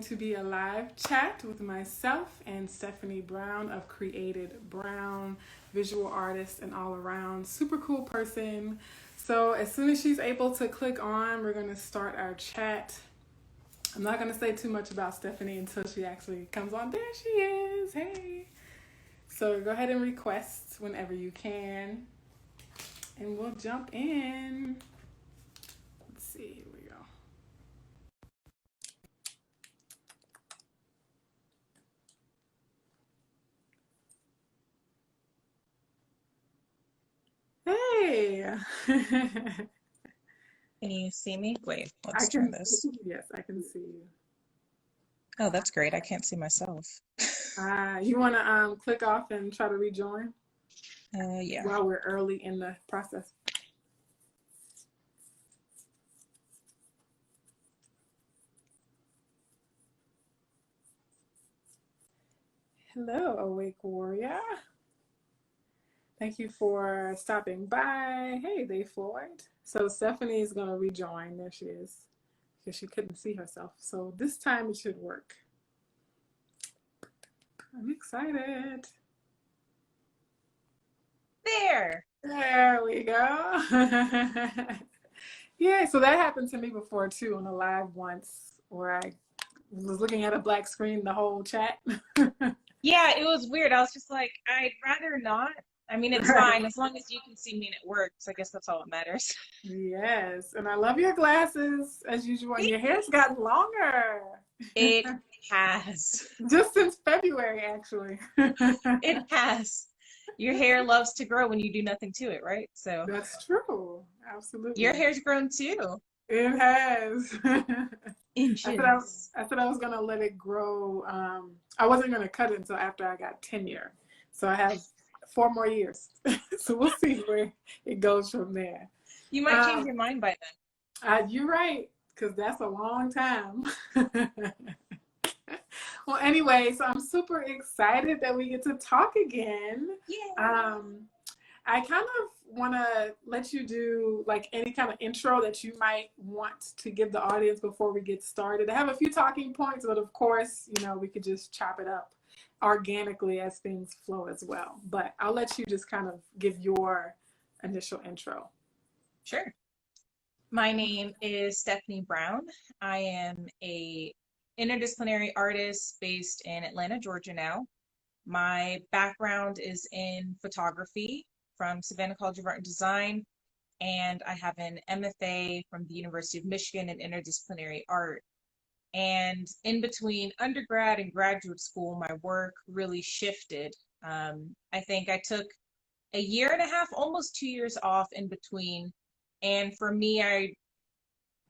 to be a live chat with myself and Stephanie Brown of Created Brown, visual artist and all around super cool person. So as soon as she's able to click on, we're going to start our chat. I'm not going to say too much about Stephanie until she actually comes on. There she is. Hey. So go ahead and request whenever you can. And we'll jump in. Let's see. Here we go. Hey. Can you see me? Wait, I let's can try this. yes, I can see you. Oh, that's great. I can't see myself. You want to click off and try to rejoin Yeah. while we're early in the process? Hello, Awake Warrior. Thank you for stopping by. Hey, Dave Floyd. So Stephanie is going to rejoin. There she is. Because she couldn't see herself. So this time it should work. I'm excited. There we go. Yeah, so that happened to me before too on a live once where I was looking at a black screen the whole chat. Yeah, it was weird. I was just like, I'd rather not. I mean, it's fine as long as you can see me and it works. I guess that's all that matters. Yes, and I love your glasses as usual. And your hair's gotten longer. It has. Just since February, actually. It has. Your hair loves to grow when you do nothing to it, right? So That's true. Absolutely. your hair's grown too. It has. Inches. I said I was gonna let it grow. I wasn't gonna cut it until after I got tenure. So I have 4 more years. So we'll see where it goes from there. You might change your mind by then. You're right, because that's a long time. Well, anyway, so I'm super excited that we get to talk again. Yeah. I kind of want to let you do like any kind of intro that you might want to give the audience before we get started. I have a few talking points, but of course, you know, we could just chop it up organically as things flow as well. But I'll let you just kind of give your initial intro. Sure. My name is Stephanie Brown. I am a interdisciplinary artist based in Atlanta, Georgia now. My background is in photography from Savannah College of Art and Design, and I have an MFA from the University of Michigan in interdisciplinary art. And in between undergrad and graduate school, my work really shifted. I think I took a year and a half, almost 2 years off in between. And for me, I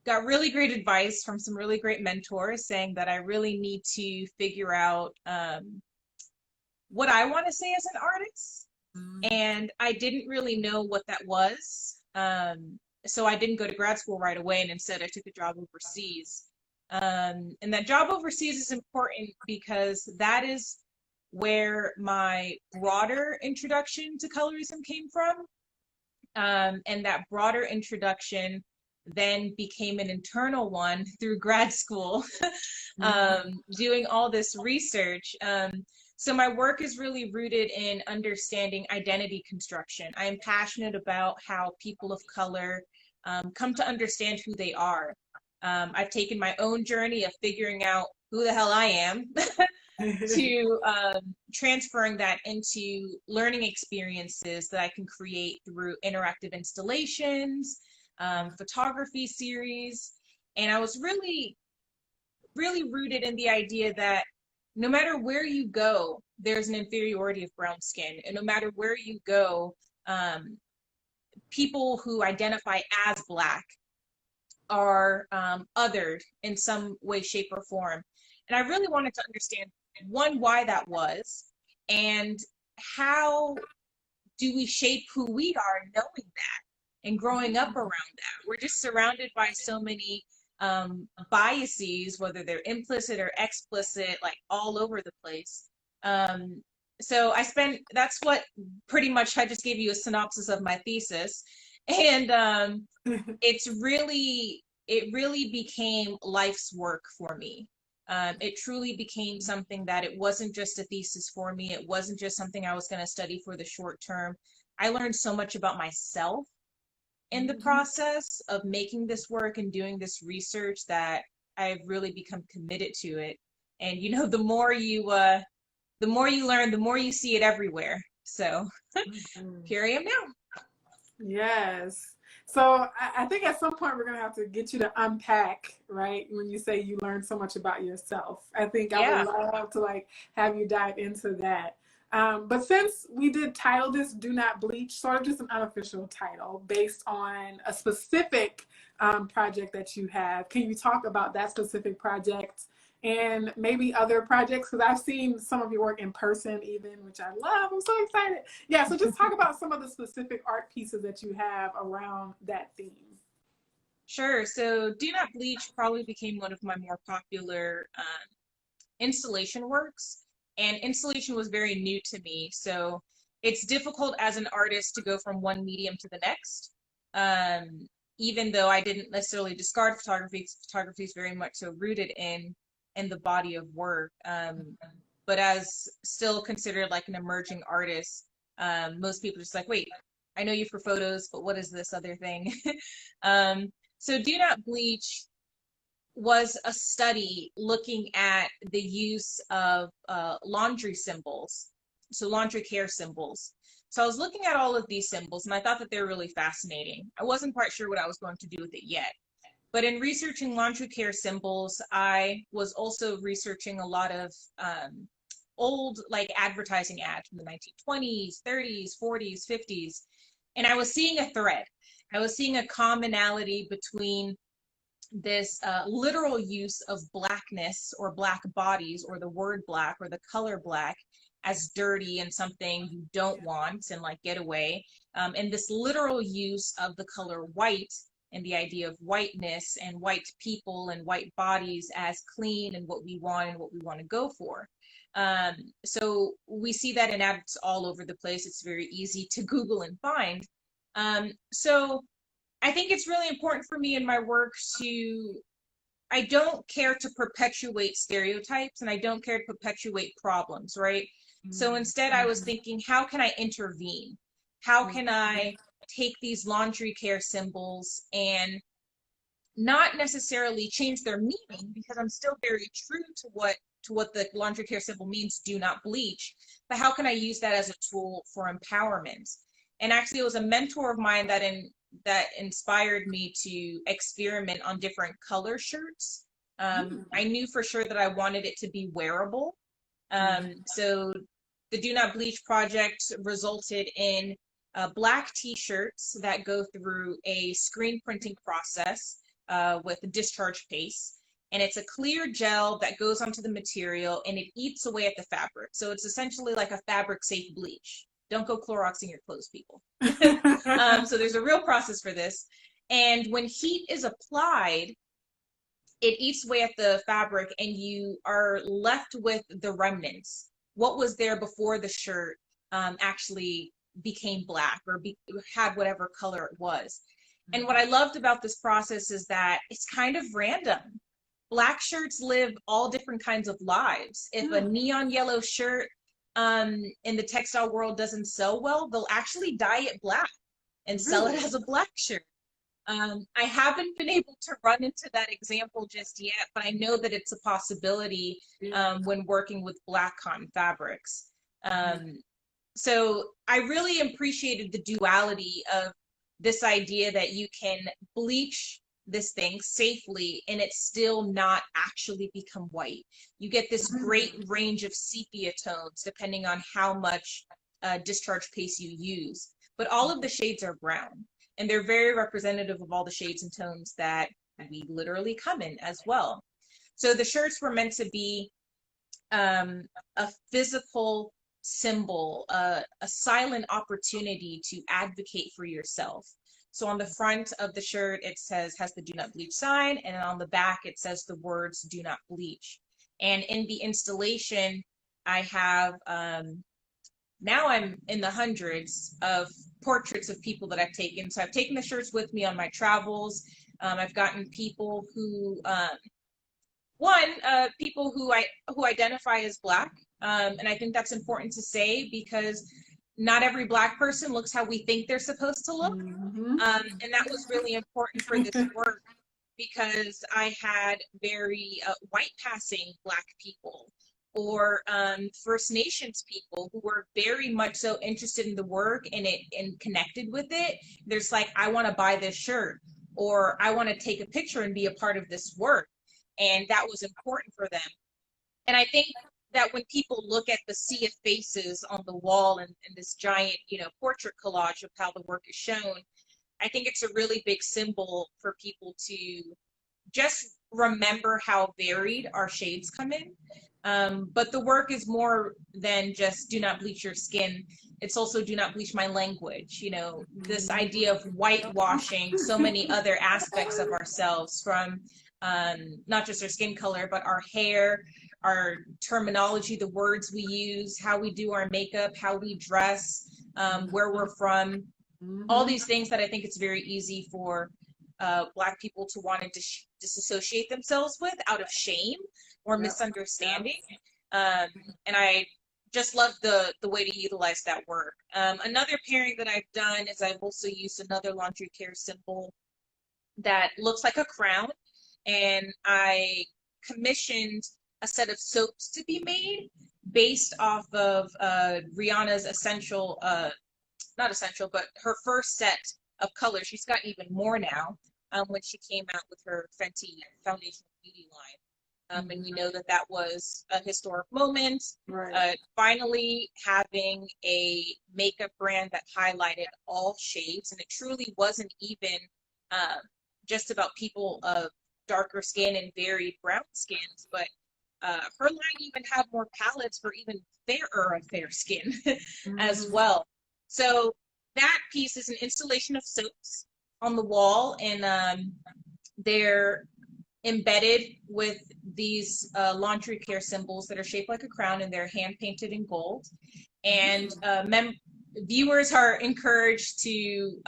got really great advice from some really great mentors saying that I really need to figure out what I want to say as an artist. And I didn't really know what that was. So I didn't go to grad school right away, and instead I took a job overseas. And that job overseas is important because that is where my broader introduction to colorism came from. And that broader introduction then became an internal one through grad school, doing all this research. So my work is really rooted in understanding identity construction. I am passionate about how people of color come to understand who they are. I've taken my own journey of figuring out who the hell I am to transferring that into learning experiences that I can create through interactive installations, photography series. And I was really, really rooted in the idea that no matter where you go, there's an inferiority of brown skin. And no matter where you go, people who identify as Black are othered in some way, shape, or form. And I really wanted to understand, one, why that was, and how do we shape who we are knowing that and growing up around that. We're just surrounded by so many biases, whether they're implicit or explicit, like all over the place. So that's what pretty much, I just gave you a synopsis of my thesis. And it really became life's work for me. It truly became something that it wasn't just a thesis for me. It wasn't just something I was going to study for the short term. I learned so much about myself in the Mhm. process of making this work and doing this research that I've really become committed to it. And you know, the more you learn, the more you see it everywhere. So Mhm. here I am now. Yes. So I think at some point we're gonna have to get you to unpack, right? When you say you learned so much about yourself, I think I would Yeah, love to like have you dive into that. But since we did title this "Do Not Bleach," sort of just an unofficial title based on a specific project that you have, can you talk about that specific project and maybe other projects? Because I've seen some of your work in person, even, which I love. I'm so excited. Yeah, so just talk about some of the specific art pieces that you have around that theme. sure. So Do Not Bleach probably became one of my more popular installation works, and installation was very new to me. So it's difficult as an artist to go from one medium to the next. Um, Even though I didn't necessarily discard photography, photography is very much so rooted in the body of work. But as still considered like an emerging artist, most people just like, wait, I know you for photos, but what is this other thing? So Do Not Bleach was a study looking at the use of laundry symbols, so laundry care symbols. So I was looking at all of these symbols and I thought that they're really fascinating. I wasn't quite sure what I was going to do with it yet. But in researching laundry care symbols, I was also researching a lot of old like advertising ads from the 1920s, 30s, 40s, 50s. And I was seeing a thread. I was seeing a commonality between this literal use of blackness or black bodies or the word black or the color black as dirty and something you don't want and like get away, and this literal use of the color white and the idea of whiteness and white people and white bodies as clean and what we want and what we want to go for. um, so we see that in ads all over the place. It's very easy to Google and find. So I think it's really important for me in my work to, I don't care to perpetuate stereotypes and I don't care to perpetuate problems, right? So instead, I was thinking, how can I intervene? How can I take these laundry care symbols and not necessarily change their meaning, because I'm still very true to what the laundry care symbol means, do not bleach, but how can I use that as a tool for empowerment? And actually it was a mentor of mine that inspired me to experiment on different color shirts. I knew for sure that I wanted it to be wearable. So the Do Not Bleach project resulted in black t-shirts that go through a screen printing process with discharge paste. And it's a clear gel that goes onto the material and it eats away at the fabric. So it's essentially like a fabric safe bleach. Don't go Cloroxing your clothes, people. So there's a real process for this. And when heat is applied, it eats away at the fabric and you are left with the remnants. What was there before the shirt actually became black or had whatever color it was. And what I loved about this process is that it's kind of random. Black shirts live all different kinds of lives. If a neon yellow shirt in the textile world doesn't sell well, they'll actually dye it black and sell it Really? as a black shirt. I haven't been able to run into that example just yet, but I know that it's a possibility Yeah. when working with black cotton fabrics. Um, so I really appreciated the duality of this idea that you can bleach this thing safely and it still not actually become white. You get this great range of sepia tones depending on how much discharge paste you use. But all of the shades are brown, and they're very representative of all the shades and tones that we literally come in as well. So the shirts were meant to be a physical symbol, a silent opportunity to advocate for yourself. So on the front of the shirt, it has the do not bleach sign, and on the back, it says the words do not bleach. And in the installation, I have, now I'm in the hundreds of portraits of people that I've taken. So I've taken the shirts with me on my travels. I've gotten people who people who identify as Black, and I think that's important to say because not every Black person looks how we think they're supposed to look, Mm-hmm. and that was really important for this work because I had very white passing Black people or First Nations people who were very much so interested in the work and connected with it. There's like, I want to buy this shirt, or I want to take a picture and be a part of this work. And that was important for them. And I think that when people look at the sea of faces on the wall and this giant, portrait collage of how the work is shown, I think it's a really big symbol for people to just remember how varied our shades come in. But the work is more than just do not bleach your skin. It's also do not bleach my language. This idea of whitewashing so many other aspects of ourselves, from not just our skin color, but our hair, our terminology, the words we use, how we do our makeup, how we dress, where we're from, all these things that I think it's very easy for Black people to want to disassociate themselves with out of shame or misunderstanding. And I just love the way to utilize that work. Another pairing that I've done is I've also used another laundry care symbol that looks like a crown, and I commissioned a set of soaps to be made based off of Rihanna's not essential, but her first set of colors. She's got even more now when she came out with her Fenty foundation beauty line. And we know that was a historic moment. Right. Finally having a makeup brand that highlighted all shades, and it truly wasn't even just about people of darker skin and varied brown skins, but her line even had more palettes for even fairer of fair skin as well. So that piece is an installation of soaps on the wall, and they're embedded with these laundry care symbols that are shaped like a crown, and they're hand painted in gold. And viewers are encouraged to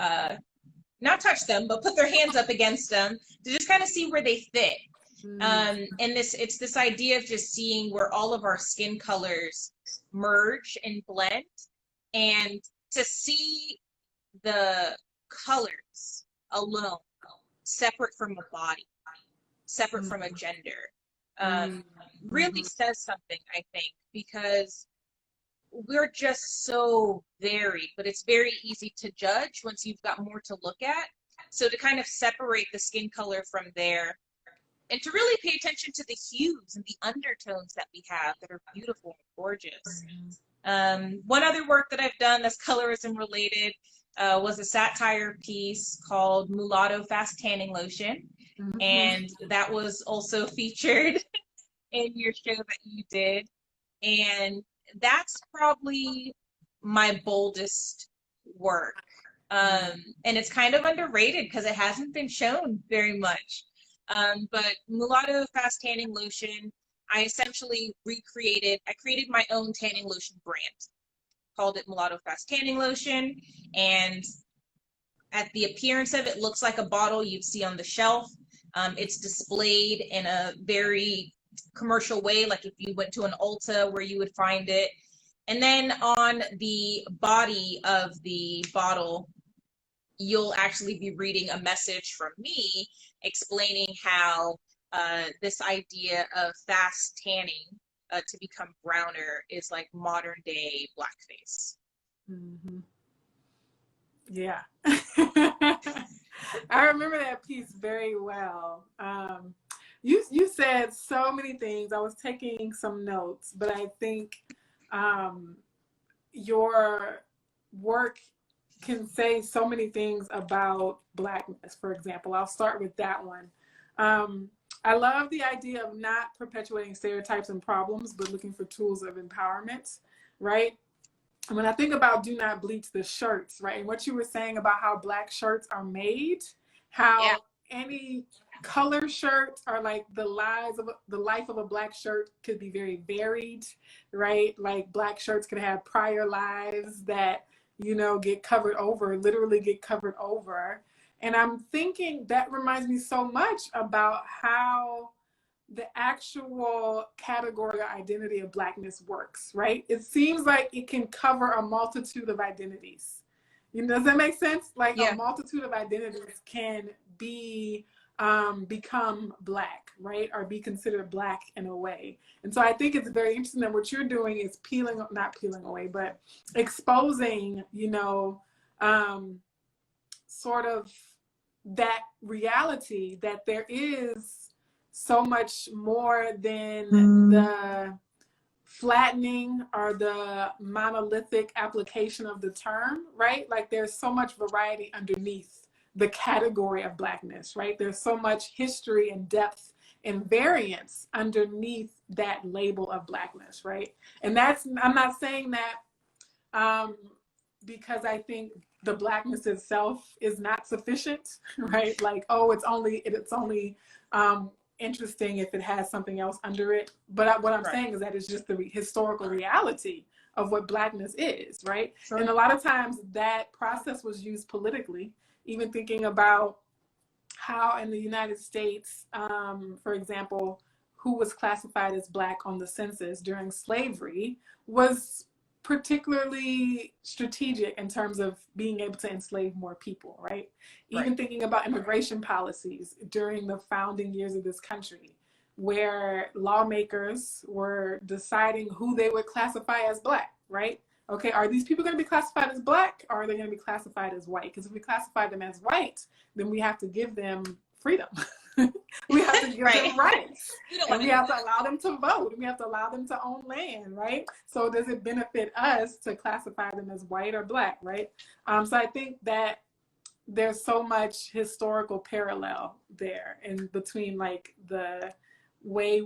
not touch them, but put their hands up against them to just kind of see where they fit. And it's this idea of just seeing where all of our skin colors merge and blend, and to see the colors alone, separate from a body, separate from a gender, really says something, I think, because we're just so varied, but it's very easy to judge once you've got more to look at. So to kind of separate the skin color from there, and to really pay attention to the hues and the undertones that we have that are beautiful and gorgeous. One other work that I've done that's colorism related was a satire piece called Mulatto Fast Tanning Lotion. And that was also featured in your show that you did. And that's probably my boldest work. And it's kind of underrated because it hasn't been shown very much. But Mulatto Fast Tanning Lotion, I essentially created my own tanning lotion brand, called it Mulatto Fast Tanning Lotion. And at the appearance of it, looks like a bottle you'd see on the shelf. It's displayed in a very commercial way, like if you went to an Ulta where you would find it. And then on the body of the bottle, you'll actually be reading a message from me explaining how this idea of fast tanning to become browner is like modern day blackface. Yeah. I remember that piece very well. You said so many things. I was taking some notes, but I think your work can say so many things about Blackness, for example. I'll start with that one. I love the idea of not perpetuating stereotypes and problems, but looking for tools of empowerment, right? And when I think about do not bleach the shirts, right? And what you were saying about how Black shirts are made, how any color shirts are like the life of a Black shirt could be very varied, right? Like Black shirts could have prior lives that, get covered over, literally get covered over. And I'm thinking that reminds me so much about how the actual category or identity of Blackness works, right? It seems like it can cover a multitude of identities. You know, does that make sense? Like a Yeah, multitude of identities can be become Black, right? Or be considered Black in a way. And so I think it's very interesting that what you're doing is not peeling away, but exposing, you know, sort of that reality that there is so much more than the flattening or the monolithic application of the term, right? Like there's so much variety underneath the category of Blackness, right? There's so much history and depth and variance underneath that label of Blackness, right? And that's, I'm not saying that um, because I think the Blackness itself is not sufficient, right? Like, oh, it's only interesting if it has something else under it. But what I'm right. saying is that it's just the historical reality of what Blackness is, right? Sure. And a lot of times that process was used politically, even thinking about how in the United States, for example, who was classified as Black on the census during slavery was particularly strategic in terms of being able to enslave more people, right? Right. Even thinking about immigration policies during the founding years of this country, where lawmakers were deciding who they would classify as Black, right? Okay, are these people going to be classified as Black, or are they going to be classified as white? Because if we classify them as white, then we have to give them freedom. We have to give them rights. And we have to allow them to vote. We have to allow them to own land, right? So does it benefit us to classify them as white or Black, right? So I think that there's so much historical parallel there in between like the way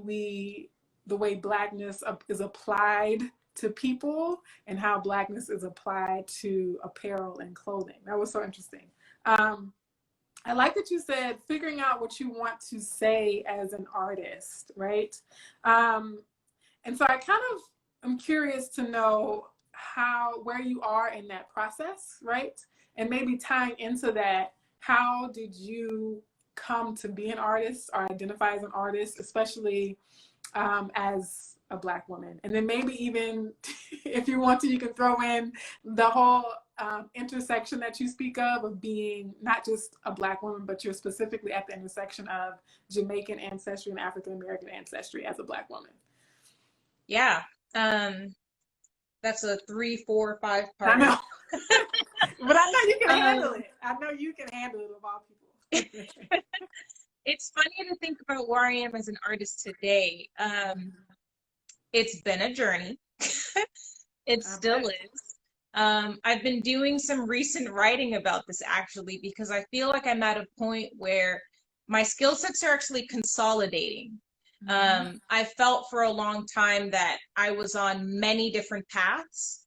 Blackness is applied to people and how Blackness is applied to apparel and clothing. That was so interesting. I like that you said figuring out what you want to say as an artist, right? And so I kind of am curious to know where you are in that process, right? And maybe tying into that, how did you come to be an artist or identify as an artist, especially as a Black woman? And then maybe even if you want to, you can throw in the whole intersection that you speak of being not just a Black woman, but you're specifically at the intersection of Jamaican ancestry and African American ancestry as a Black woman. Yeah. That's a 3, 4, 5 part. I know. But I know you can handle it. I know you can handle it of all people. It's funny to think about where I am as an artist today. It's been a journey. It still is. I've been doing some recent writing about this actually, because I feel like I'm at a point where my skill sets are actually consolidating. I felt for a long time that I was on many different paths,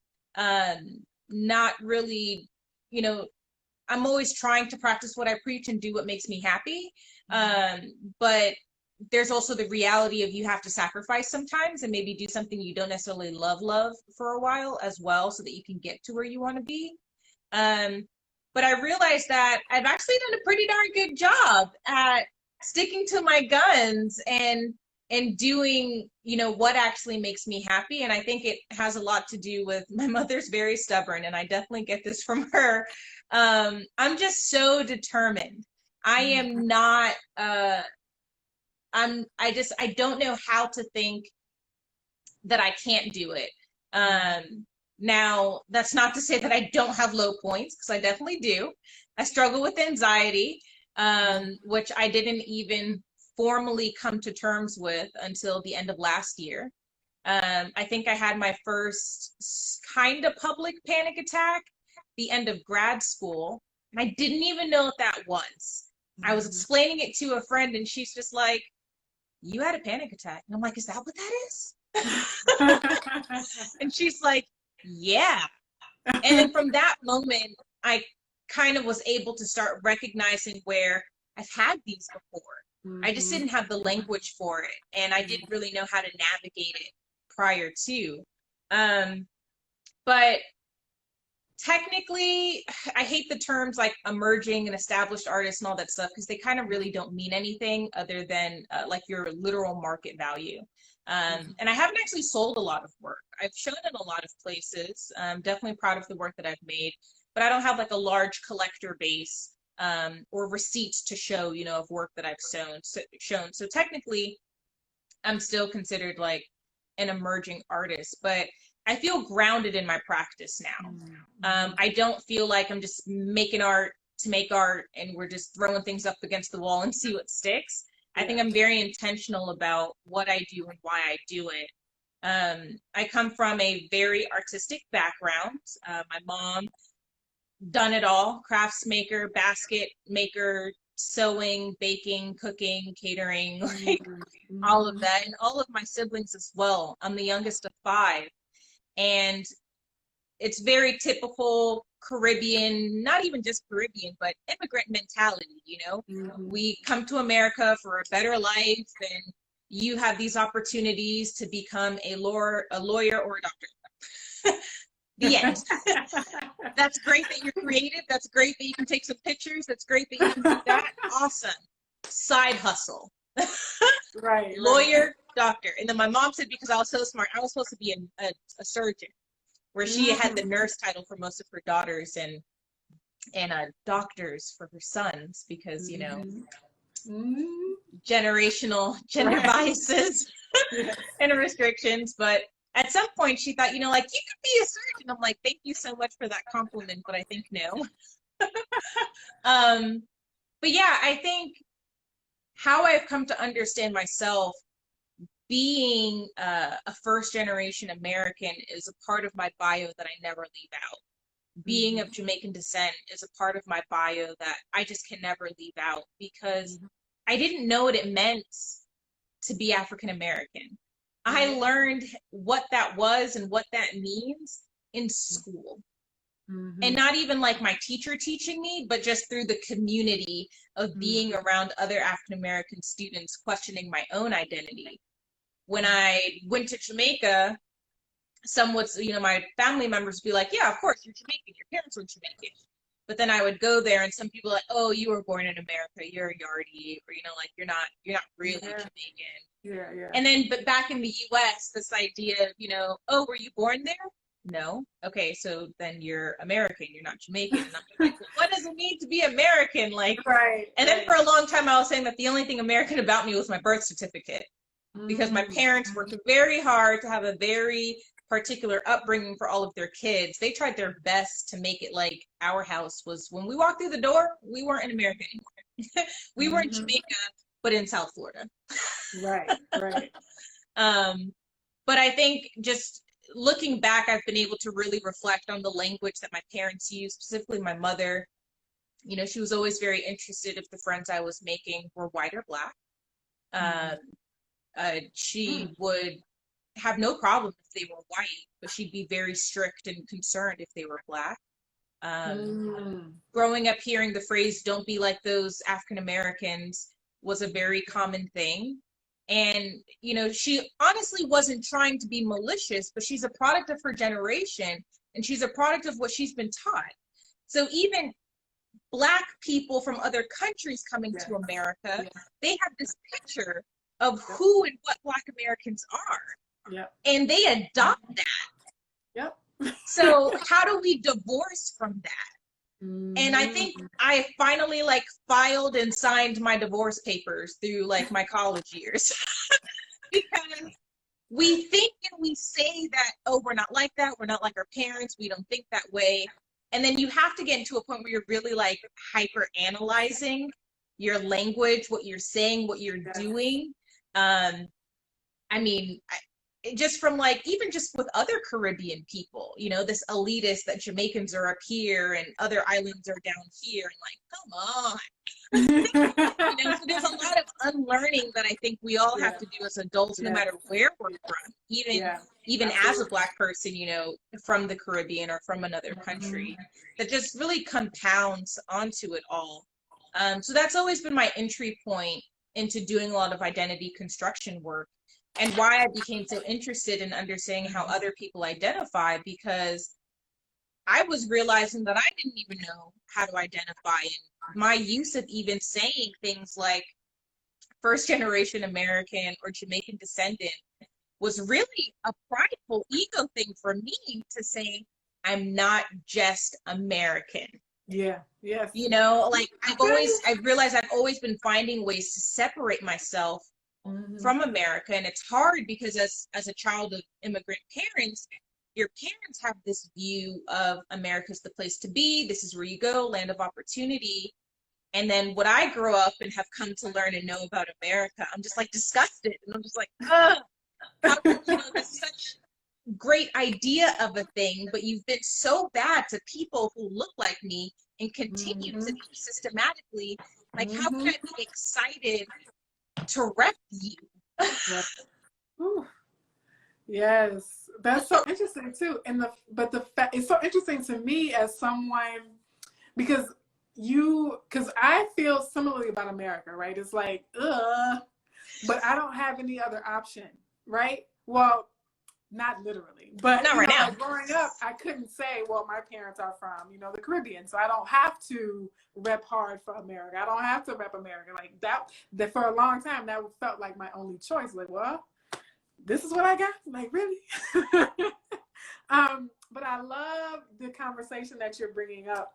not really, you know, I'm always trying to practice what I preach and do what makes me happy. But there's also the reality of you have to sacrifice sometimes and maybe do something you don't necessarily love for a while as well, so that you can get to where you want to be. But I realized that I've actually done a pretty darn good job at sticking to my guns and doing, you know, what actually makes me happy. And I think it has a lot to do with my mother's very stubborn, and I definitely get this from her. I'm just so determined. I am not, I don't know how to think that I can't do it. Now, that's not to say that I don't have low points, because I definitely do. I struggle with anxiety, which I didn't even formally come to terms with until the end of last year. I think I had my first kind of public panic attack the end of grad school. And I didn't even know what that was. I was explaining it to a friend and she's just like, "You had a panic attack." And I'm like, "Is that what that is?" And she's like, "Yeah." And then from that moment, I kind of was able to start recognizing where I've had these before. I just didn't have the language for it, and I didn't really know how to navigate it prior to. But technically, I hate the terms like emerging and established artists and all that stuff because they kind of really don't mean anything other than like your literal market value. And I haven't actually sold a lot of work. I've shown in a lot of places. I'm definitely proud of the work that I've made, but I don't have like a large collector base or receipts to show, you know, of work that I've shown. So technically, I'm still considered like an emerging artist, but I feel grounded in my practice now. I don't feel like I'm just making art to make art and we're just throwing things up against the wall and see what sticks. I think I'm very intentional about what I do and why I do it. I come from a very artistic background. My mom done it all: crafts maker, basket maker, sewing, baking, cooking, catering, like all of that, and all of my siblings as well. I'm the youngest of 5. And it's very typical Caribbean, not even just Caribbean, but immigrant mentality, you know? We come to America for a better life, and you have these opportunities to become a lawyer or a doctor. The end. That's great that you're creative. That's great that you can take some pictures. That's great that you can do that. Awesome. Side hustle. Right. Lawyer, doctor. And then my mom said, because I was so smart, I was supposed to be a surgeon, where she had the nurse title for most of her daughters and doctors for her sons, because, you know, generational gender biases and restrictions. But at some point she thought, you know, like, you could be a surgeon. I'm like, thank you so much for that compliment, but I think no. But yeah, I think how I've come to understand myself, being a first generation American, is a part of my bio that I never leave out. Being of Jamaican descent is a part of my bio that I just can never leave out, because I didn't know what it meant to be African American. I learned what that was and what that means in school. And not even like my teacher teaching me, but just through the community of being around other African American students questioning my own identity. When I went to Jamaica, some would, you know, my family members would be like, yeah, of course, you're Jamaican, your parents were Jamaican. But then I would go there and some people were like, oh, you were born in America, you're a yardie, or, you know, like, you're not really Jamaican. And then, but back in the US, this idea of, you know, oh, were you born there? No. Okay, so then you're American, you're not Jamaican. And I'm like, what does it mean to be American? Like, and then for a long time I was saying that the only thing American about me was my birth certificate, because my parents worked very hard to have a very particular upbringing for all of their kids. They tried their best to make it like our house was, when we walked through the door, we weren't in America anymore. We were in Jamaica, but in South Florida. Right. But I think just looking back, I've been able to really reflect on the language that my parents used, specifically my mother. You know, she was always very interested if the friends I was making were white or black. She would have no problem if they were white, but she'd be very strict and concerned if they were black. Growing up hearing the phrase, don't be like those African Americans, was a very common thing. And, you know, she honestly wasn't trying to be malicious, but she's a product of her generation, and she's a product of what she's been taught. So even Black people from other countries coming to America, they have this picture of who and what Black Americans are. And they adopt that. So how do we divorce from that? And I think I finally like filed and signed my divorce papers through like my college years. Because we think and we say that, oh, we're not like that, we're not like our parents, we don't think that way. And then you have to get into a point where you're really like hyper analyzing your language, what you're saying, what you're doing. I mean, just from like, even just with other Caribbean people, you know, this elitist that Jamaicans are up here and other islands are down here, and like, come on. You know, so there's a lot of unlearning that I think we all have to do as adults, no matter where we're from, even as a Black person, you know, from the Caribbean or from another country, that just really compounds onto it all. So that's always been my entry point into doing a lot of identity construction work, and why I became so interested in understanding how other people identify, because I was realizing that I didn't even know how to identify. And my use of even saying things like first generation American or Jamaican descendant was really a prideful ego thing for me to say, I'm not just American. Yeah. Yes. You know, like I've realized I've always been finding ways to separate myself Mm-hmm. from America. And it's hard because as a child of immigrant parents, your parents have this view of America's the place to be. This is where you go, land of opportunity. And then what I grew up and have come to learn and know about America, I'm just like disgusted. And I'm just like, ugh, how could, you know, that's such great idea of a thing, but you've been so bad to people who look like me and continue to Mm-hmm. be systematically. Like, how Mm-hmm. could I be excited to rep you? Right. Whew. Yes, that's so interesting too. And the fact it's so interesting to me as someone because because I feel similarly about America, right? It's like, but I don't have any other option, right? Well, not literally, but Not right now. like growing up, I couldn't say, well, my parents are from, the Caribbean, so I don't have to rep hard for America. I don't have to rep America like that. That for a long time, that felt like my only choice. Like, well, this is what I got. Like, really? But I love the conversation that you're bringing up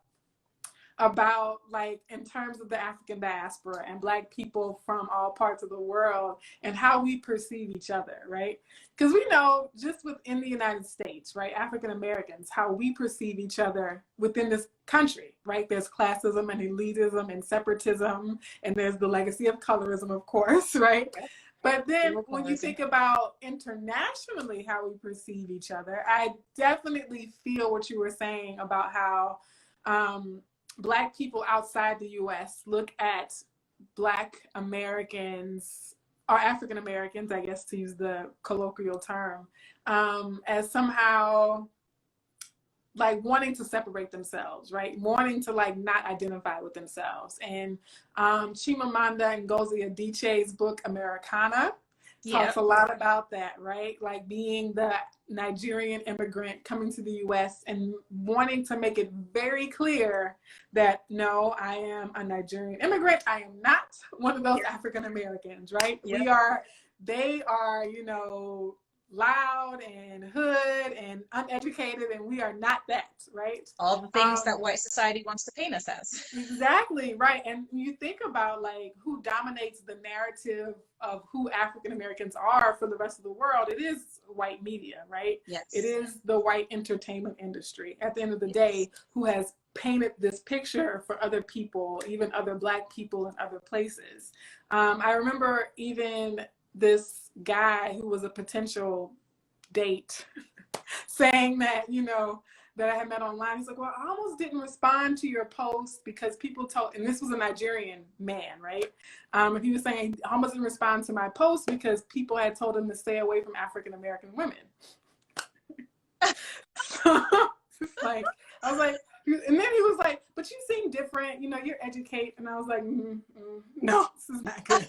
about, like, in terms of the African diaspora and Black people from all parts of the world and how we perceive each other, right? Because we know just within the United States, right, African Americans, how we perceive each other within this country, right? There's classism and elitism and separatism, and there's the legacy of colorism, of course, right? But then when you think about internationally how we perceive each other, I definitely feel what you were saying about how Black people outside the US look at Black Americans, or African Americans, I guess to use the colloquial term, as somehow like wanting to separate themselves, right? Wanting to like not identify with themselves. And Chimamanda Ngozi Adichie's book, Americana, talks a lot about that, right? Like being the Nigerian immigrant coming to the US and wanting to make it very clear that no, I am a Nigerian immigrant. I am not one of those African Americans, right? They are, loud and hood and uneducated, and we are not that, right? All the things that white society wants to paint us as. Exactly, right. And you think about like who dominates the narrative of who African Americans are for the rest of the world. It is white media, right? Yes. It is the white entertainment industry at the end of the day who has painted this picture for other people, even other Black people in other places. I remember even this guy who was a potential date saying that, that I had met online. He's like, well, I almost didn't respond to your post because people told, and this was a Nigerian man, right? And he was saying he almost didn't respond to my post because people had told him to stay away from African American women. It's like, I was like, and then he was like, but you seem different, you're educated. And I was like, no, this is not good.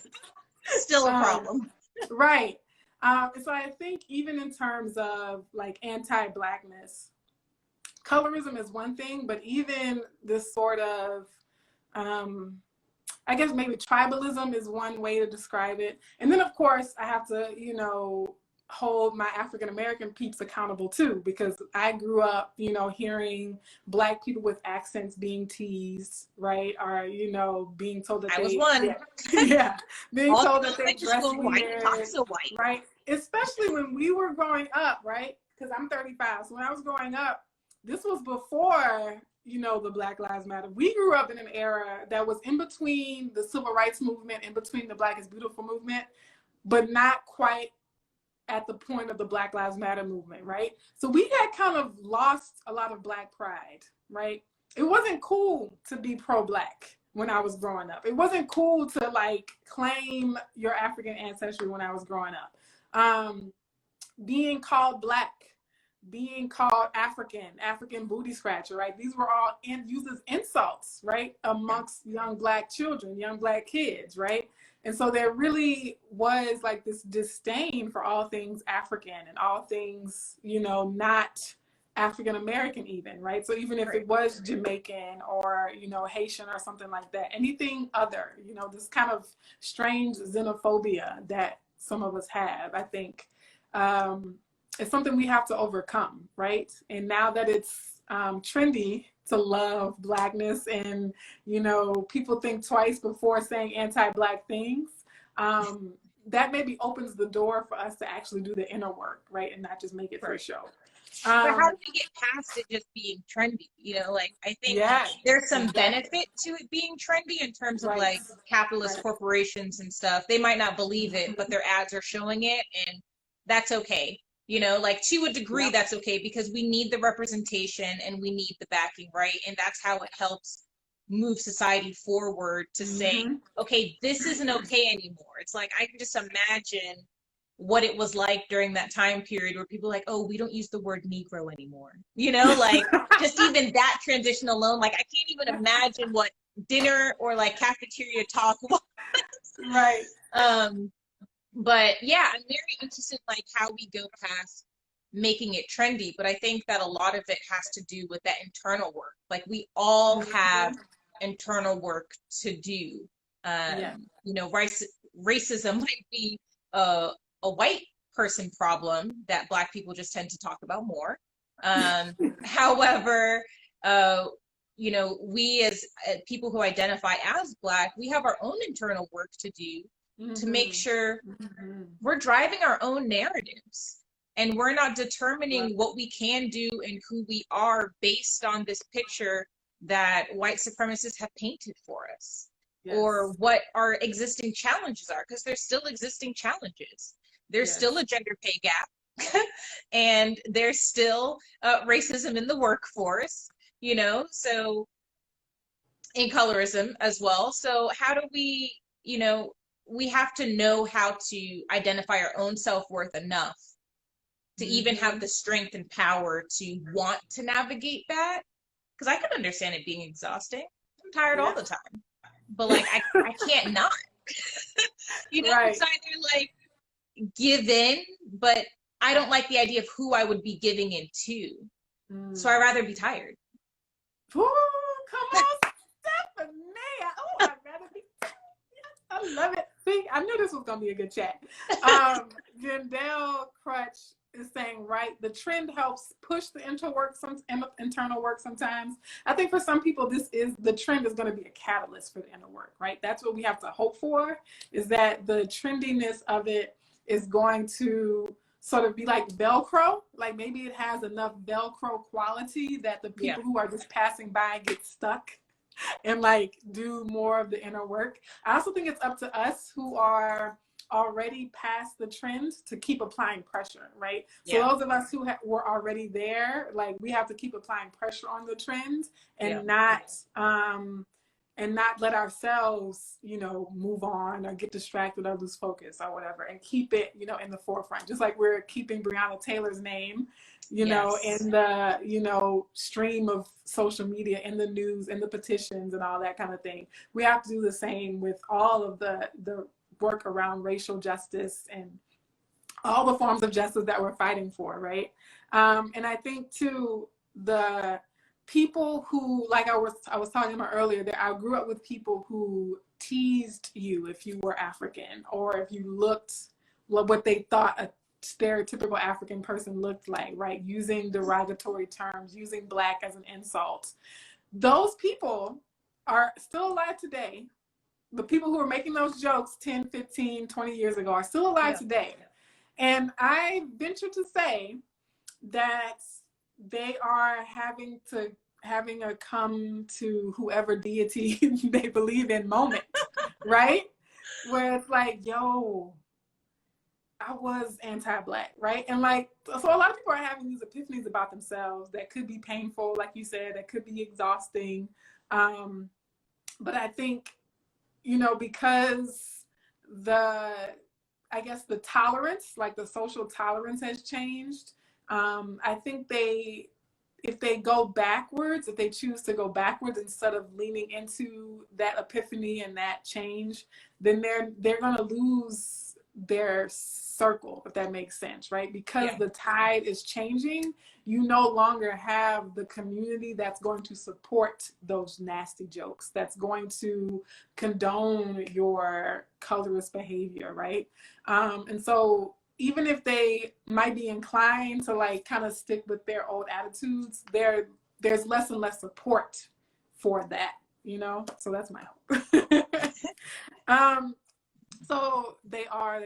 Still a problem. Right. So I think even in terms of like anti-Blackness, colorism is one thing, but even this sort of, I guess maybe tribalism is one way to describe it. And then of course I have to, hold my African American peeps accountable too, because I grew up, hearing Black people with accents being teased, right? Or, being told that I was one. Being told that they dress weird, so white. Right? Especially when we were growing up, right? Because I'm 35. So when I was growing up, this was before, the Black Lives Matter. We grew up in an era that was in between the Civil Rights Movement, in between the Black is Beautiful movement, but not quite at the point of the Black Lives Matter movement, right? So we had kind of lost a lot of Black pride, right? It wasn't cool to be pro-Black when I was growing up. It wasn't cool to like claim your African ancestry when I was growing up. Being called Black, being called African booty scratcher, right? These were all used as insults, right? Amongst young Black children, young Black kids, right? And so there really was like this disdain for all things African and all things, not African American even, right? So even if Right. it was Jamaican or, Haitian or something like that, anything other, this kind of strange xenophobia that some of us have, I think, it's something we have to overcome, right? And now that it's trendy to love Blackness and, people think twice before saying anti-Black things, that maybe opens the door for us to actually do the inner work, right? And not just make it for Right. show. But how do we get past it just being trendy? Like I think Yeah, there's some exactly. benefit to it being trendy in terms of Right, like capitalist right. corporations and stuff. They might not believe it, but their ads are showing it, and that's okay. Like to a degree, Yep. that's okay because we need the representation and we need the backing, right? And that's how it helps move society forward to say, Mm-hmm. okay, this isn't okay anymore. It's like I can just imagine what it was like during that time period where people were like, oh, we don't use the word Negro anymore. Like just even that transition alone, like I can't even imagine what dinner or like cafeteria talk was. Right. But yeah, I'm very interested in like how we go past making it trendy. But I think that a lot of it has to do with that internal work. Like we all have Mm-hmm. internal work to do. Yeah. Racism might be uh, a white person problem that Black people just tend to talk about more. However, uh, we as people who identify as Black, we have our own internal work to do to make Mm-hmm. sure Mm-hmm. we're driving our own narratives and we're not Love determining it. what we can do and who we are based on this picture that white supremacists have painted for us or Yes. what our existing challenges are, because there's still existing challenges. There's still Yes. a gender pay gap and there's still racism in the workforce, so in colorism as well. So how do we have to know how to identify our own self-worth enough to even have Mm-hmm. the strength and power to want to navigate that. Because I can understand it being exhausting. I'm tired all Yeah. the time. But like I can't not. It's Right. either like give in, but I don't like the idea of who I would be giving in to. So I'd Mm. rather be tired. Ooh, come on, Stephanie. I'd rather be. I love it. See, I knew this was gonna be a good chat. Jandel Crutch is saying, right, the trend helps push the internal work sometimes. I think for some people, the trend is going to be a catalyst for the inner work, right? That's what we have to hope for, is that the trendiness of it is going to sort of be like Velcro. Like maybe it has enough Velcro quality that the Yeah. people who are just passing by get stuck and like do more of the inner work. I also think it's up to us who are already past the trend to keep applying pressure, right? So Yeah. those of us who were already there, like we have to keep applying pressure on the trend Yeah. and not let ourselves, move on or get distracted or lose focus or whatever, and keep it, in the forefront. Just like we're keeping Breonna Taylor's name, Yes. in the, stream of social media, in the news, in the petitions and all that kind of thing. We have to do the same with all of the work around racial justice and all the forms of justice that we're fighting for, right? And I think too, the people who, like I was talking about earlier, that I grew up with people who teased you if you were African or if you looked what they thought a stereotypical African person looked like, right? Using derogatory terms, using Black as an insult. Those people are still alive today. The people who were making those jokes 10, 15, 20 years ago are still alive Yeah. today. And I venture to say that they are having a come to whoever deity they believe in moment, right? Where it's like, yo, I was anti-Black, right? And like, so a lot of people are having these epiphanies about themselves that could be painful, like you said, that could be exhausting. But I think, because the I guess the tolerance, like the social tolerance has changed. I think if they go backwards, if they choose to go backwards instead of leaning into that epiphany and that change, then they're going to lose their circle, if that makes sense, right? Because Yeah. the tide is changing, you no longer have the community that's going to support those nasty jokes, that's going to condone your colorist behavior, right? And so even if they might be inclined to like kind of stick with their old attitudes, there's less and less support for that, you know? So that's my hope. um, so they are.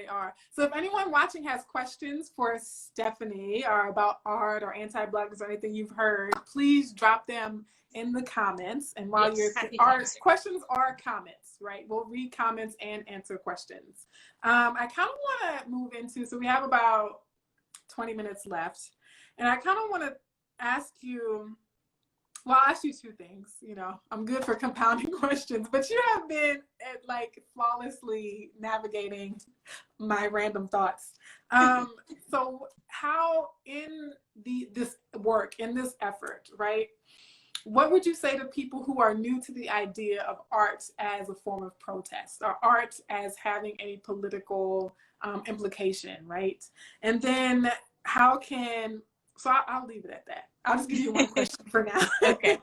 So if anyone watching has questions for Stephanie or about art or anti-Blackness or anything you've heard, please drop them in the comments. And while Yes, you're, happy to our answer. questions are comments, right? We'll read comments and answer questions. I kind of want to move into, so we have about 20 minutes left. And I kind of want to ask you, well, I'll ask you two things. You know, I'm good for compounding questions, but you have been like flawlessly navigating my random thoughts. So how in this work, in this effort, right? What would you say to people who are new to the idea of art as a form of protest, or art as having a political implication, right? And then how can, so I'll leave it at that. I'll just give you one question for now. Okay.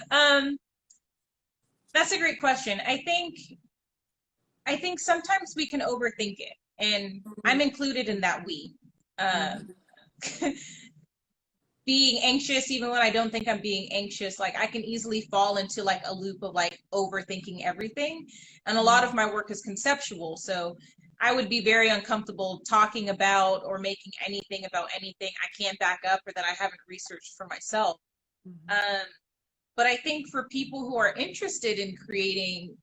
Um, that's a great question. I think sometimes we can overthink it, and I'm included in that we. Um, being anxious, even when I don't think I'm being anxious, like I can easily fall into like a loop of like overthinking everything. And a lot of my work is conceptual, so I would be very uncomfortable talking about or making anything about anything I can't back up or that I haven't researched for myself. But I think for people who are interested in creating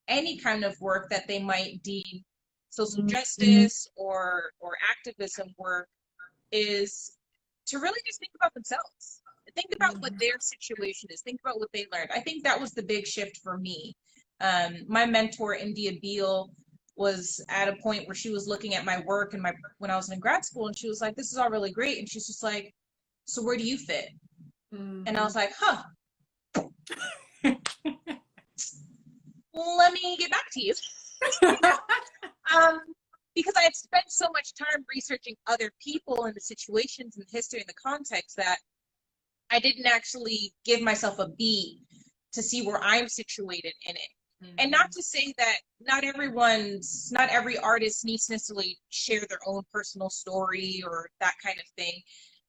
any kind of work that they might deem social justice or activism work, is to really just think about themselves. Think about what their situation is. Think about what they learned. I think that was the big shift for me. My mentor, India Beale, was at a point where she was looking at my work and when I was in grad school, and she was like, "This is all really great," and she's just like, "So where do you fit?" And I was like, "Huh." Let me get back to you. Because I had spent so much time researching other people and the situations and the history and the context that I didn't actually give myself a beat to see where I'm situated in it. And not to say that not every artist needs to necessarily share their own personal story or that kind of thing.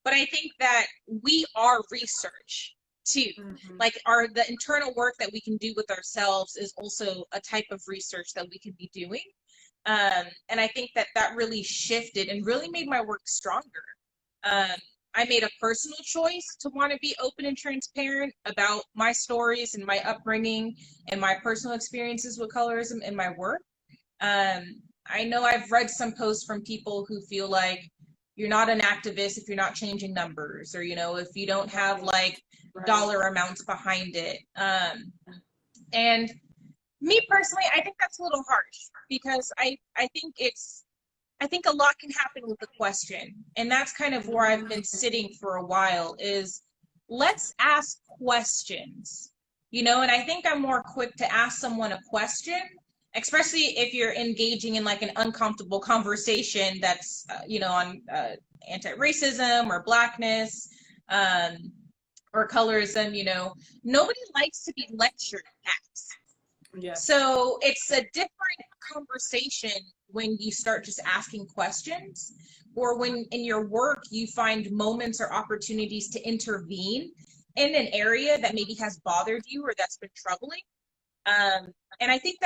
But I think that we are research too. Like the internal work that we can do with ourselves is also a type of research that we can be doing. And I think that really shifted and really made my work stronger. I made a personal choice to want to be open and transparent about my stories and my upbringing and my personal experiences with colorism in my work. I know I've read some posts from people who feel like you're not an activist if you're not changing numbers, or, you know, if you don't have like dollar amounts behind it. And me personally, I think that's a little harsh, because I think a lot can happen with the question. And that's kind of where I've been sitting for a while, is let's ask questions, you know. And I think I'm more quick to ask someone a question, especially if you're engaging in like an uncomfortable conversation that's, you know, on anti-racism or Blackness or colorism. You know, nobody likes to be lectured at. Yeah. So it's a different conversation when you start just asking questions, or when in your work you find moments or opportunities to intervene in an area that maybe has bothered you or that's been troubling. And I think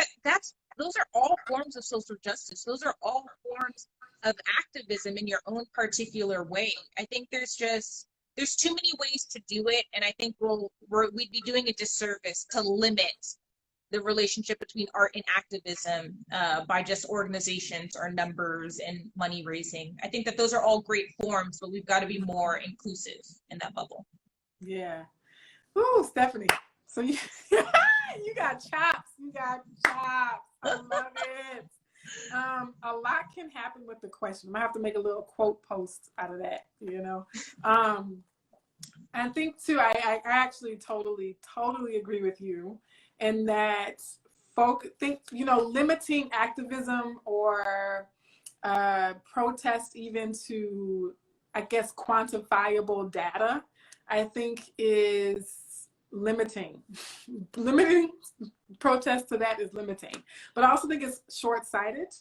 those are all forms of social justice. Those are all forms of activism in your own particular way. I think there's too many ways to do it, and I think we'd be doing a disservice to limit the relationship between art and activism by just organizations or numbers and money raising. I think that those are all great forms, but we've got to be more inclusive in that bubble. Yeah. Ooh, Stephanie. So you got chops. You got chops. I love it. A lot can happen with the question. I might have to make a little quote post out of that, you know. I think too, I actually totally agree with you. And that folk think, you know, limiting activism or protest even to, I guess, quantifiable data, I think is limiting. Limiting protest to that is limiting. But I also think it's short-sighted.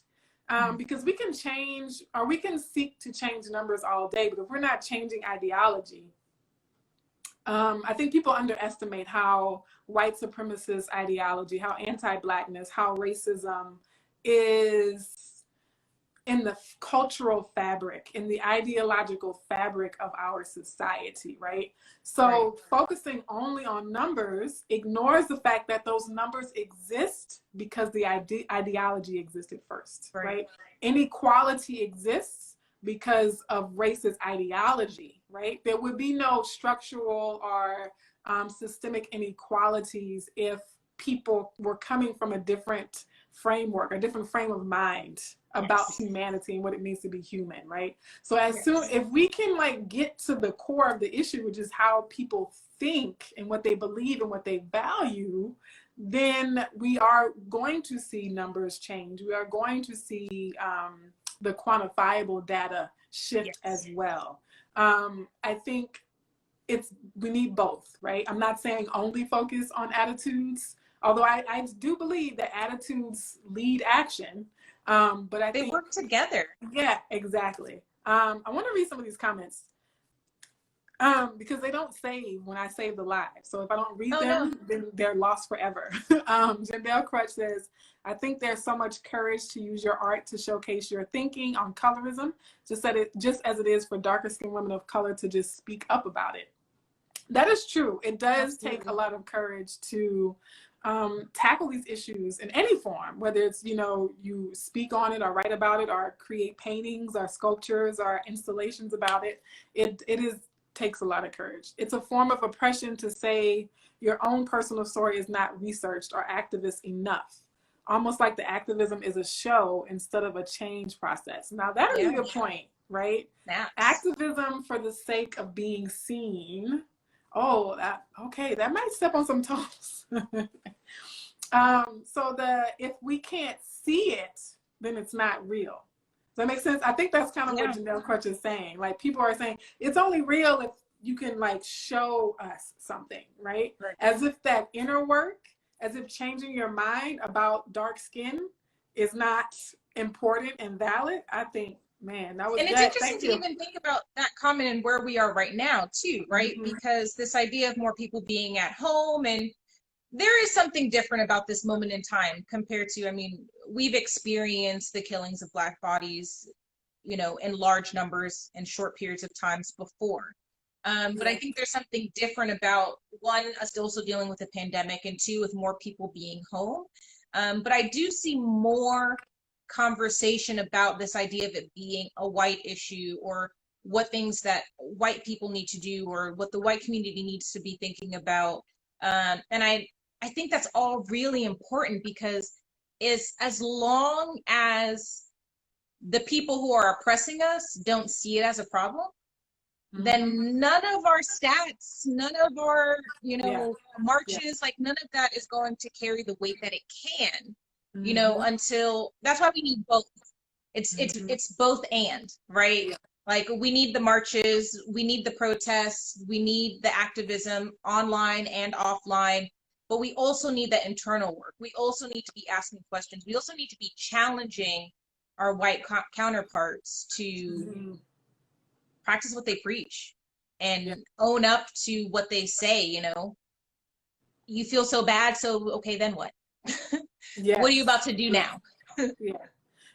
Because we can change, or we can seek to change numbers all day, but if we're not changing ideology, I think people underestimate how white supremacist ideology, how anti-Blackness, how racism is in the cultural fabric, in the ideological fabric of our society, right? So focusing only on numbers ignores the fact that those numbers exist because the ideology existed first, right? Inequality exists because of racist ideology, right? There would be no structural or systemic inequalities if people were coming from a different framework, a different frame of mind about humanity and what it means to be human, right? So as soon, if we can like get to the core of the issue, which is how people think and what they believe and what they value, then we are going to see numbers change. We are going to see the quantifiable data shift as well. I think we need both, right? I'm not saying only focus on attitudes, although I do believe that attitudes lead action. But I think they work together. Yeah, exactly. I want to read some of these comments because they don't save when I save the live. So if I don't read them, then they're lost forever. Jandel Crutch says, I think there's so much courage to use your art to showcase your thinking on colorism, just as it is for darker skinned women of color to just speak up about it. That is true. It does take a lot of courage to tackle these issues in any form, whether it's, you speak on it or write about it or create paintings or sculptures or installations about it. It takes a lot of courage. It's a form of oppression to say your own personal story is not researched or activist enough. Almost like the activism is a show instead of a change process. Now that is a good point, right? Activism for the sake of being seen. Oh, okay, that might step on some toes. If we can't see it, then it's not real. Does that make sense? I think that's kind of what Jandel Crutch is saying. Like, people are saying it's only real if you can like show us something, right? As if that inner work, as if changing your mind about dark skin is not important and valid. I think, man, that was And it's interesting to even think about that comment and where we are right now too, right? Because this idea of more people being at home, and there is something different about this moment in time compared to, we've experienced the killings of Black bodies, in large numbers and short periods of times before. But I think there's something different about, one, us also dealing with a pandemic, and two, with more people being home. But I do see more conversation about this idea of it being a white issue, or what things that white people need to do, or what the white community needs to be thinking about. And I think that's all really important, because as long as the people who are oppressing us don't see it as a problem, then none of our stats, none of our, marches, like none of that is going to carry the weight that it can, until, that's why we need both. It's both and, right? Like, we need the marches, we need the protests, we need the activism online and offline, but we also need that internal work. We also need to be asking questions. We also need to be challenging our white counterparts to practice what they preach and own up to what they say. You feel so bad, so okay, then what? What are you about to do now?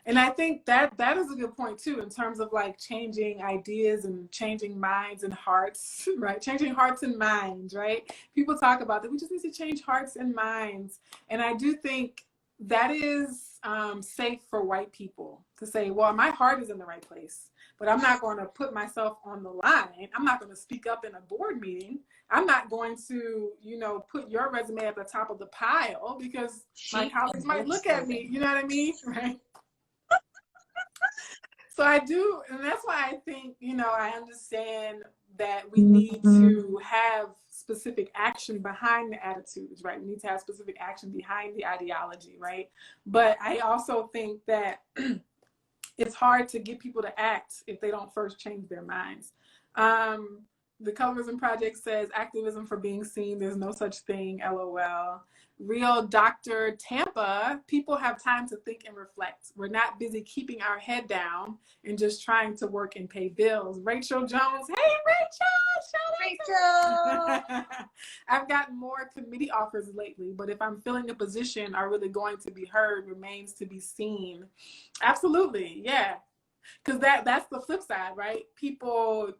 And I think that is a good point too, in terms of like changing ideas and changing minds and hearts, right? Changing hearts and minds, right? People talk about that. We just need to change hearts and minds. And I do think that is safe for white people to say, well, my heart is in the right place, but I'm not going to put myself on the line. I'm not going to speak up in a board meeting. I'm not going to, put your resume at the top of the pile because my colleagues might look at me. You know what I mean? Right. So I do, and that's why I think, I understand that we need to have specific action behind the attitudes, right? We need to have specific action behind the ideology, right? But I also think that it's hard to get people to act if they don't first change their minds. Um, the Colorism Project says activism for being seen. There's no such thing. LOL. Real Dr. Tampa, people have time to think and reflect. We're not busy keeping our head down and just trying to work and pay bills. Rachel Jones, hey Rachel, shout out. I've gotten more committee offers lately, but if I'm filling a position, are really going to be heard remains to be seen. Absolutely, yeah. Because that's the flip side, right? People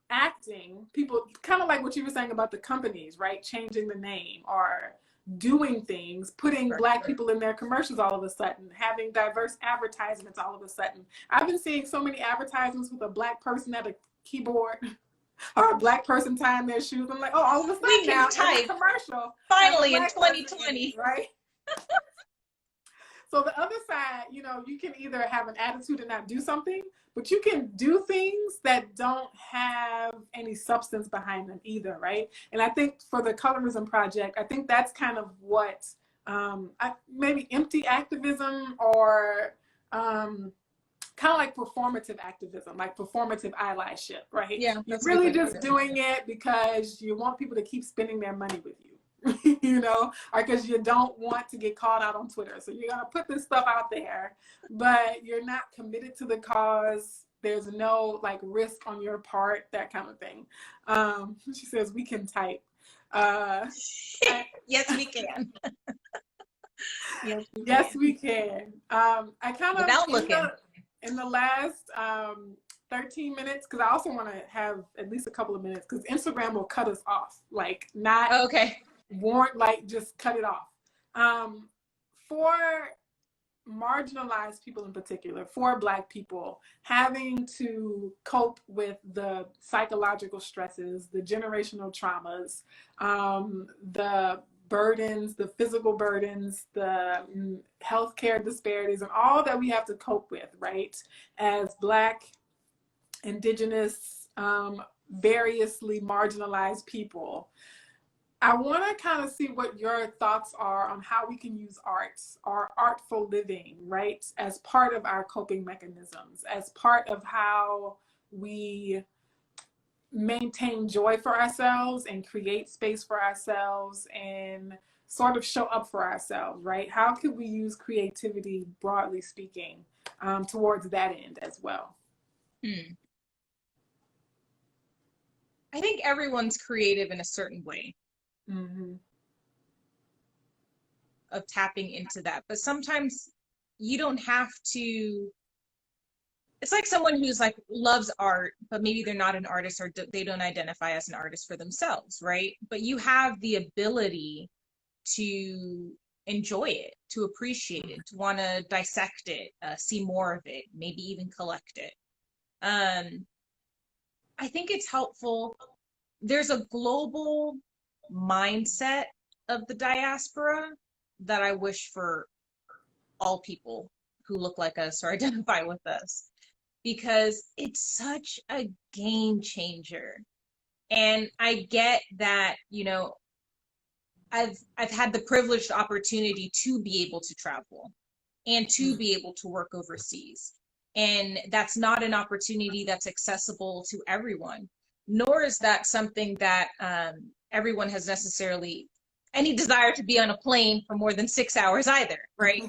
acting, people kind of like what you were saying about the companies, right? Changing the name or doing things, putting Black people in their commercials all of a sudden, having diverse advertisements all of a sudden. I've been seeing so many advertisements with a Black person at a keyboard or a Black person tying their shoes. I'm like, oh, all of a sudden We can now type. every commercial Finally in has a Black person 2020. in it, right? So the other side, you know, you can either have an attitude and not do something, but you can do things that don't have any substance behind them either, right? And I think for the Colorism Project, I think that's kind of what maybe empty activism or kind of like performative activism, like performative allyship, right? Yeah, you're really just doing it because you want people to keep spending their money with you. You know, or because you don't want to get called out on Twitter. So you're going to put this stuff out there, but you're not committed to the cause. There's no like risk on your part, that kind of thing. She says, we can type. Yes, we can. Yes, we can. I kind of, without looking. In the last 13 minutes, because I also want to have at least a couple of minutes, because Instagram will cut us off. Like, not... Okay. Warrant, like, just cut it off. For marginalized people in particular, for Black people, having to cope with the psychological stresses, the generational traumas, the burdens, the physical burdens, the healthcare disparities, and all that we have to cope with, right? As Black, Indigenous, variously marginalized people. I want to kind of see what your thoughts are on how we can use arts or artful living, right, as part of our coping mechanisms, as part of how we maintain joy for ourselves and create space for ourselves and sort of show up for ourselves, right? How could we use creativity, broadly speaking, towards that end as well? I think everyone's creative in a certain way. Mm-hmm. Of tapping into that, but sometimes you don't have to. It's like someone who's like loves art, but maybe they're not an artist or they don't identify as an artist for themselves, right? But you have the ability to enjoy it, to appreciate it, to want to dissect it, see more of it, maybe even collect it. I think it's helpful. There's a global mindset of the diaspora that I wish for all people who look like us or identify with us, because it's such a game changer. And I get that, you know, I've had the privileged opportunity to be able to travel and to be able to work overseas. And that's not an opportunity that's accessible to everyone, nor is that something that everyone has necessarily any desire to be on a plane for more than 6 hours either, right?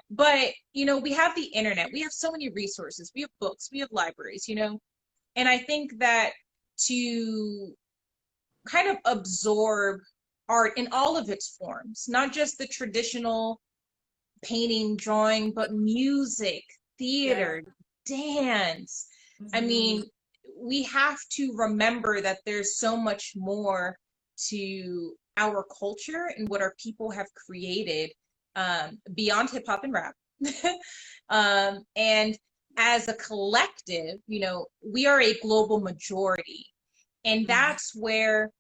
But, you know, we have the internet, we have so many resources, we have books, we have libraries, you know, and I think that to kind of absorb art in all of its forms, not just the traditional painting, drawing, but music, theater, dance. I mean, we have to remember that there's so much more to our culture and what our people have created beyond hip hop and rap. And as a collective, you know, we are a global majority. And that's where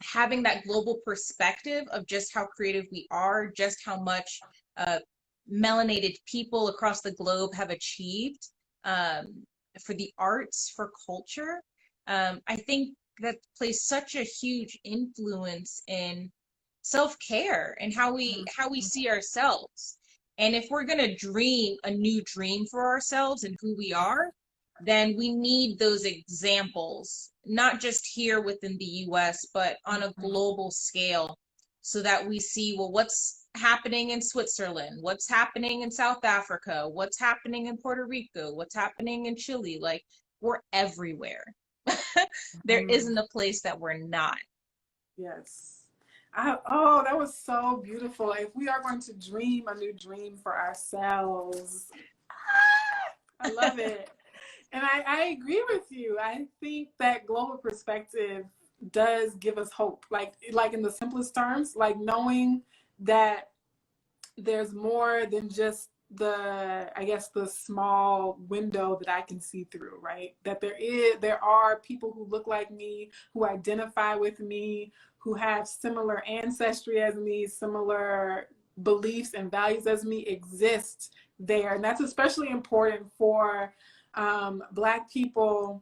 having that global perspective of just how creative we are, just how much melanated people across the globe have achieved for the arts, for culture, I think that plays such a huge influence in self-care and how we see ourselves. And if we're going to dream a new dream for ourselves and who we are, then we need those examples, not just here within the US, but on a global scale, so that we see, well, what's happening in Switzerland, what's happening in South Africa, what's happening in Puerto Rico, what's happening in Chile. Like, we're everywhere. There Mm, isn't a place that we're not. yes. Oh, that was so beautiful. If we are going to dream a new dream for ourselves, I love it. And I agree with you. I think that global perspective does give us hope. Like in the simplest terms, like knowing that there's more than just I guess the small window that I can see through, right? That there are people who look like me, who identify with me, who have similar ancestry as me, similar beliefs and values as me exist there. And that's especially important for Black people,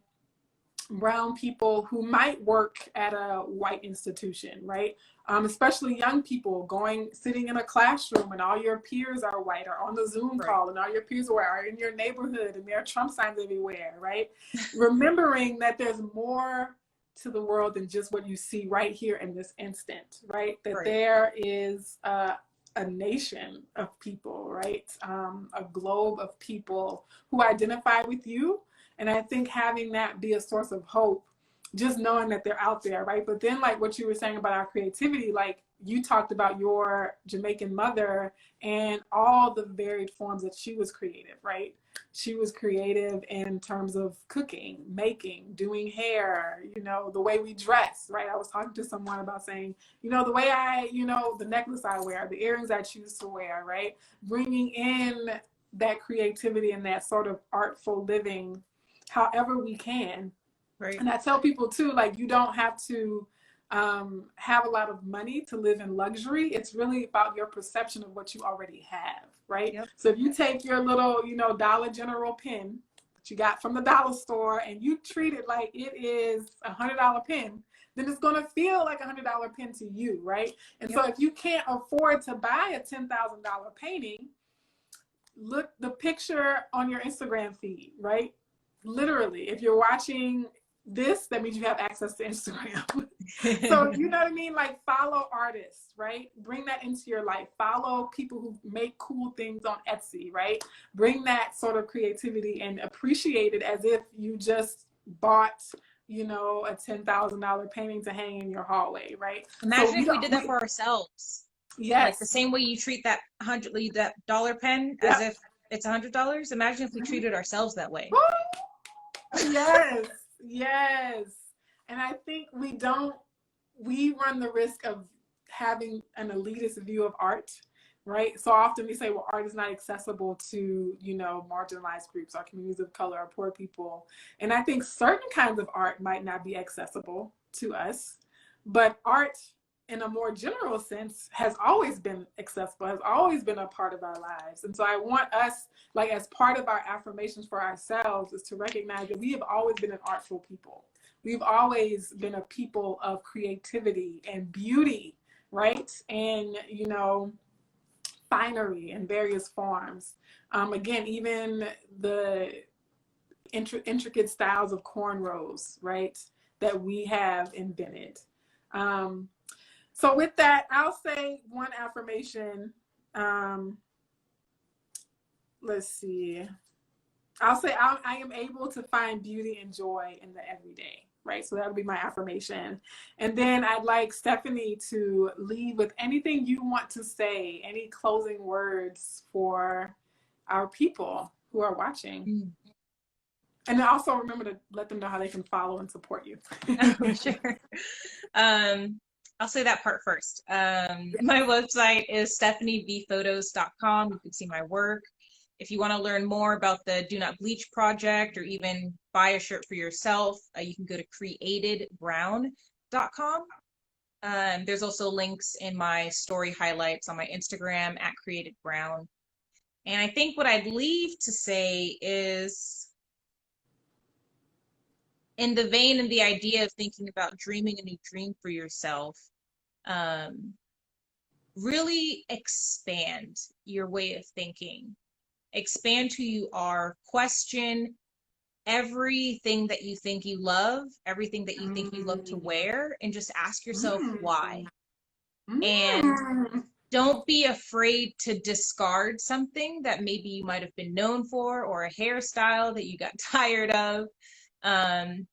brown people who might work at a white institution, right? Especially young people sitting in a classroom and all your peers are white, or on the Zoom Right. call and all your peers are in your neighborhood and there are Trump signs everywhere, right? Remembering that there's more to the world than just what you see right here in this instant, right? That Right. there is a nation of people, right? A globe of people who identify with you. And I think having that be a source of hope, just knowing that they're out there, right? But then, like what you were saying about our creativity, like you talked about your Jamaican mother and all the varied forms that she was creative, right? She was creative in terms of cooking, making, doing hair, the way we dress, right? I was talking to someone about saying, the way the necklace I wear, the earrings I choose to wear, right? Bringing in that creativity and that sort of artful living however we can. Right. And I tell people too, like, you don't have to have a lot of money to live in luxury. It's really about your perception of what you already have, right? Yep. So if you take your little, Dollar General pen that you got from the dollar store and you treat it like it is $100 pen, then it's going to feel like $100 pen to you, right? And Yep. so if you can't afford to buy a $10,000 painting, look the picture on your Instagram feed, right? Literally, if you're watching this, that means you have access to Instagram. So, you know what I mean? Like, follow artists, right? Bring that into your life. Follow people who make cool things on Etsy, right? Bring that sort of creativity and appreciate it as if you just bought, a $10,000 painting to hang in your hallway, right? So Imagine if we did that for ourselves. Like the yes, same way you treat that dollar pen as yep. if it's $100. Imagine if we treated ourselves that way. Yes, yes. And I think we run the risk of having an elitist view of art, right? So often we say, well, art is not accessible to, marginalized groups or communities of color or poor people. And I think certain kinds of art might not be accessible to us, but art in a more general sense has always been accessible, has always been a part of our lives. And so I want us, like, as part of our affirmations for ourselves, is to recognize that we have always been an artful people. We've always been a people of creativity and beauty, right? And, finery in various forms. Again, even the intricate styles of cornrows, right, that we have invented. Um, so with that, I'll say one affirmation. Let's see. I'll say I am able to find beauty and joy in the everyday, right? So that would be my affirmation. And then I'd like Stephanie to leave with anything you want to say, any closing words for our people who are watching. Mm. And then also remember to let them know how they can follow and support you. Oh, sure. I'll say that part first. My website is stephaniebphotos.com. You can see my work. If you want to learn more about the Do Not Bleach project or even buy a shirt for yourself, you can go to createdbrown.com. There's also links in my story highlights on my Instagram at createdbrown. And I think what I'd leave to say is, in the vein and the idea of thinking about dreaming a new dream for yourself, really expand your way of thinking, expand who you are, question everything that you think you love, everything that you think you love to wear, and just ask yourself why. And Mm. don't be afraid to discard something that maybe you might have been known for, or a hairstyle that you got tired of. And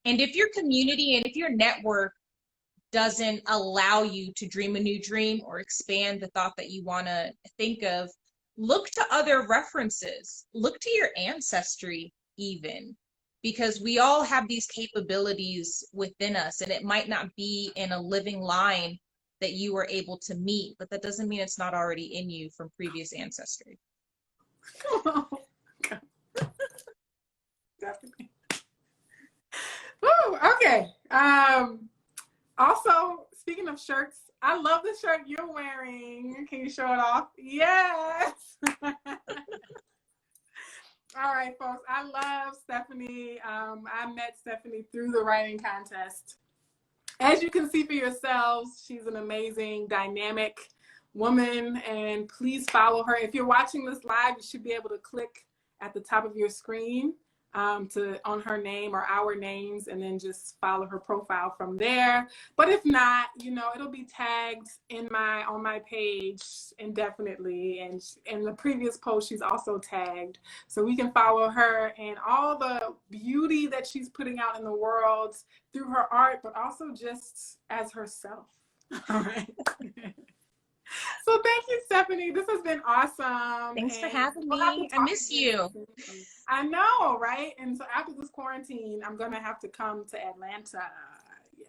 if your community and if your network doesn't allow you to dream a new dream or expand the thought that you want to think of, look to other references, look to your ancestry even, because we all have these capabilities within us, and it might not be in a living line that you were able to meet, but that doesn't mean it's not already in you from previous ancestry. Definitely. Woo, okay. Also, speaking of shirts, I love the shirt you're wearing. Can you show it off? Yes. All right, folks. I love Stephanie. I met Stephanie through the writing contest. As you can see for yourselves, she's an amazing, dynamic woman, and please follow her. If you're watching this live, you should be able to click at the top of your screen on her name or our names, and then just follow her profile from there. But if not, it'll be tagged on my page indefinitely, and in the previous post she's also tagged, so we can follow her and all the beauty that she's putting out in the world through her art, but also just as herself. All right. So thank you, Stephanie. This has been awesome. Thanks for And having we'll have me. to I talk miss again you. soon. I know, right? And so after this quarantine, I'm going to have to come to Atlanta. Yes.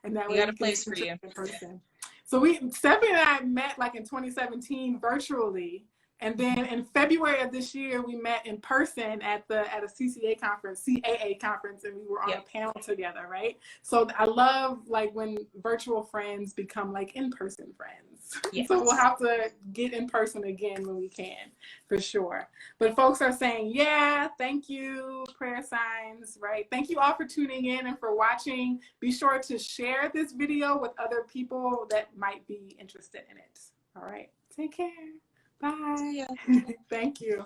And that We way got we a can place see for each other you. in person. So Stephanie and I met like in 2017 virtually. And then in February of this year, we met in person at a CAA conference, and we were on a panel together, right? So I love like when virtual friends become like in-person friends. Yes. So we'll have to get in person again when we can, for sure. But folks are saying, yeah, thank you, prayer signs, right? Thank you all for tuning in and for watching. Be sure to share this video with other people that might be interested in it. All right, take care. Bye. See ya. Thank you.